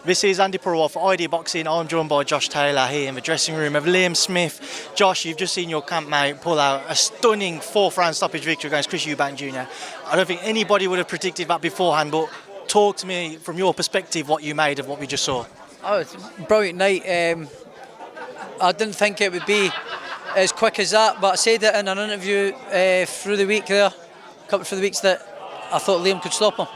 This is Andi Purewal for ID Boxing. I'm joined by Josh Taylor here in the dressing room of Liam Smith. Josh, you've just seen your campmate pull out a stunning 4th round stoppage victory against Chris Eubank Jr. I don't think anybody would have predicted that beforehand, but talk to me from your perspective what you made of what we just saw. Oh, it's a brilliant night. I didn't think it would be as quick as that, but I said it in an interview through the week there, through the weeks, that I thought Liam could stop him.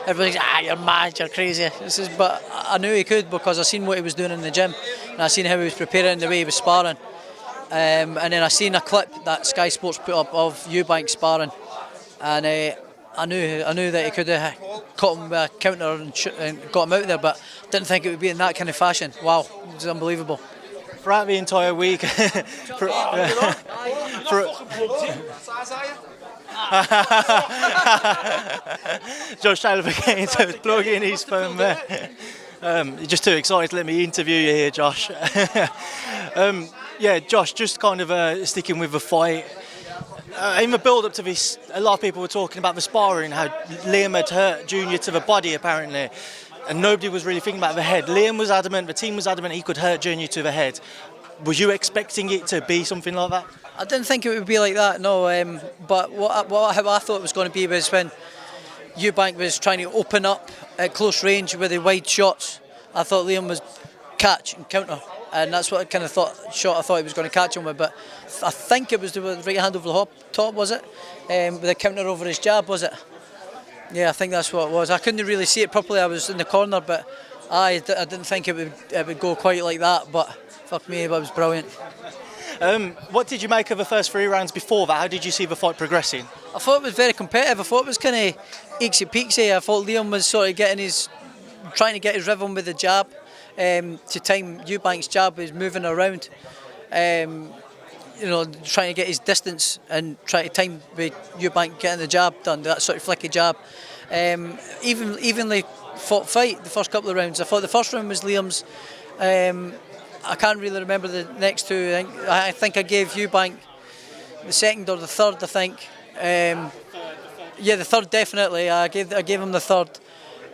Everybody's you're mad, you're crazy. But I knew he could because I seen what he was doing in the gym, and I seen how he was preparing, the way he was sparring, and then I seen a clip that Sky Sports put up of Eubank sparring, and I knew that he could have caught him with a counter and got him out there, but didn't think it would be in that kind of fashion. Wow, it was unbelievable. Throughout the entire week, Josh Taylor forgetting to plug in his phone there. You're just too excited to let me interview you here, Josh. Yeah, Josh, just kind of sticking with the fight. In the build-up to this, a lot of people were talking about the sparring, how Liam had hurt Junior to the body apparently, and nobody was really thinking about the head. Liam was adamant, the team was adamant he could hurt Junior to the head. Was you expecting it to be something like that? I didn't think it would be like that, no. But how I thought it was going to be was when Eubank was trying to open up at close range with the wide shots. I thought Liam was catch and counter, and that's what I kind of thought he was going to catch him with. But I think it was the right hand over the top, was it? With a counter over his jab, was it? Yeah, I think that's what it was. I couldn't really see it properly. I was in the corner, but I didn't think it would go quite like that. But fuck me, it was brilliant. What did you make of the first 3 rounds before that? How did you see the fight progressing? I thought it was very competitive. I thought it was kind of eeksy peeksy. I thought Liam was sort of trying to get his rhythm with the jab, to time Eubank's jab. He was moving around, trying to get his distance and try to time with Eubank getting the jab done, that sort of flicky jab. Evenly fought fight the first couple of rounds. I thought the first round was Liam's. I can't really remember the next two. I think I gave Eubank the second or the third, I think. Yeah, the third definitely. I gave him the third.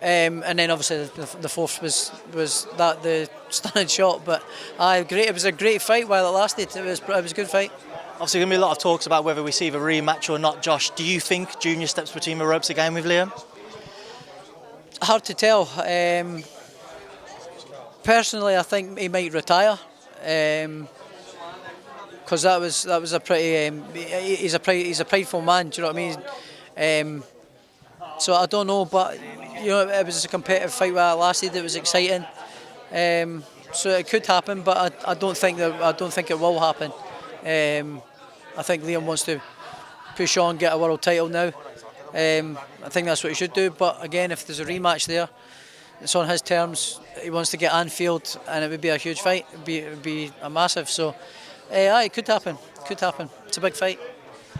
And then obviously the fourth was the stunning shot. But great. It was a great fight while it lasted. It was a good fight. Obviously, going to be a lot of talks about whether we see the rematch or not. Josh, do you think Junior steps between the ropes again with Liam? Hard to tell. Personally, I think he might retire, because that was a pretty. He's a prideful man. Do you know what I mean? So I don't know, but it was a competitive fight while it lasted. It was exciting, so it could happen, but I don't think it will happen. I think Liam wants to push on, get a world title now. I think that's what he should do. But again, if there's a rematch there, it's on his terms. He wants to get Anfield, and it would be a huge fight. It would be a massive. So, it could happen. Could happen. It's a big fight.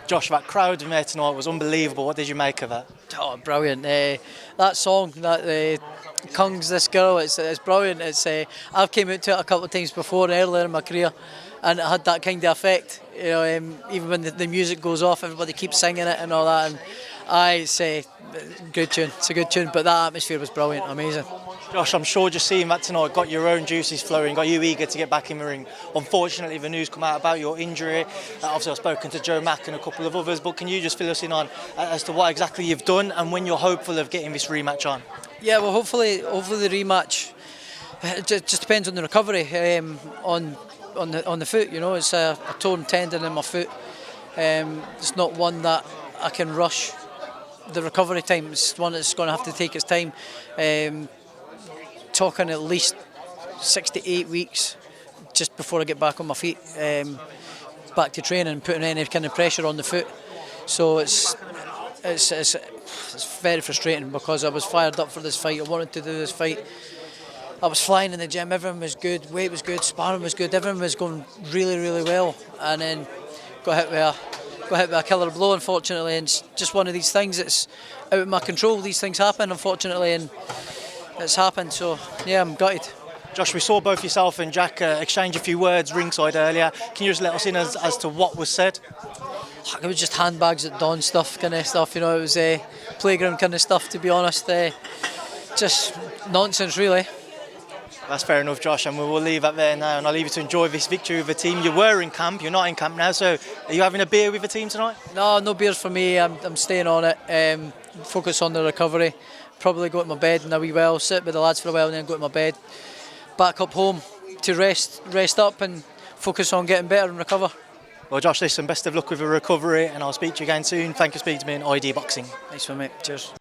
Josh, that crowd in there tonight was unbelievable. What did you make of that? Oh, brilliant! That song, that Kung's This Girl, it's brilliant. I've came out to it a couple of times before earlier in my career, and it had that kind of effect. Even when the music goes off, everybody keeps singing it and all that. And I say, good tune. It's a good tune, but that atmosphere was brilliant, amazing. Josh, I'm sure just seeing that tonight got your own juices flowing, got you eager to get back in the ring. Unfortunately, the news come out about your injury. Obviously, I've spoken to Joe Mack and a couple of others, but can you just fill us in on as to what exactly you've done and when you're hopeful of getting this rematch on? Yeah, well, hopefully the rematch. It just depends on the recovery on the foot. It's a torn tendon in my foot. It's not one that I can rush. The recovery time is one that's going to have to take its time. Talking at least 6 to 8 weeks just before I get back on my feet, back to training and putting any kind of pressure on the foot. So it's very frustrating because I was fired up for this fight. I wanted to do this fight. I was flying in the gym. Everything was good. Weight was good. Sparring was good. Everything was going really, really well. And then got hit with a killer blow, unfortunately. And it's just one of these things that's out of my control. These things happen, unfortunately, and it's happened. So yeah, I'm gutted. Josh, we saw both yourself and Jack exchange a few words ringside earlier. Can you just let us in as to what was said? It was just handbags at dawn stuff, kind of stuff. It was playground kind of stuff, to be honest. Just nonsense, really. That's fair enough, Josh, and we'll leave that there now, and I'll leave you to enjoy this victory with the team. You were in camp, you're not in camp now, so are you having a beer with the team tonight? No beers for me. I'm staying on it. Focus on the recovery. Probably go to my bed in a wee while, sit with the lads for a while, and then go to my bed. Back up home to rest up and focus on getting better and recover. Well, Josh, listen, best of luck with the recovery, and I'll speak to you again soon. Thank you for speaking to me in ID Boxing. Nice one, mate. Cheers.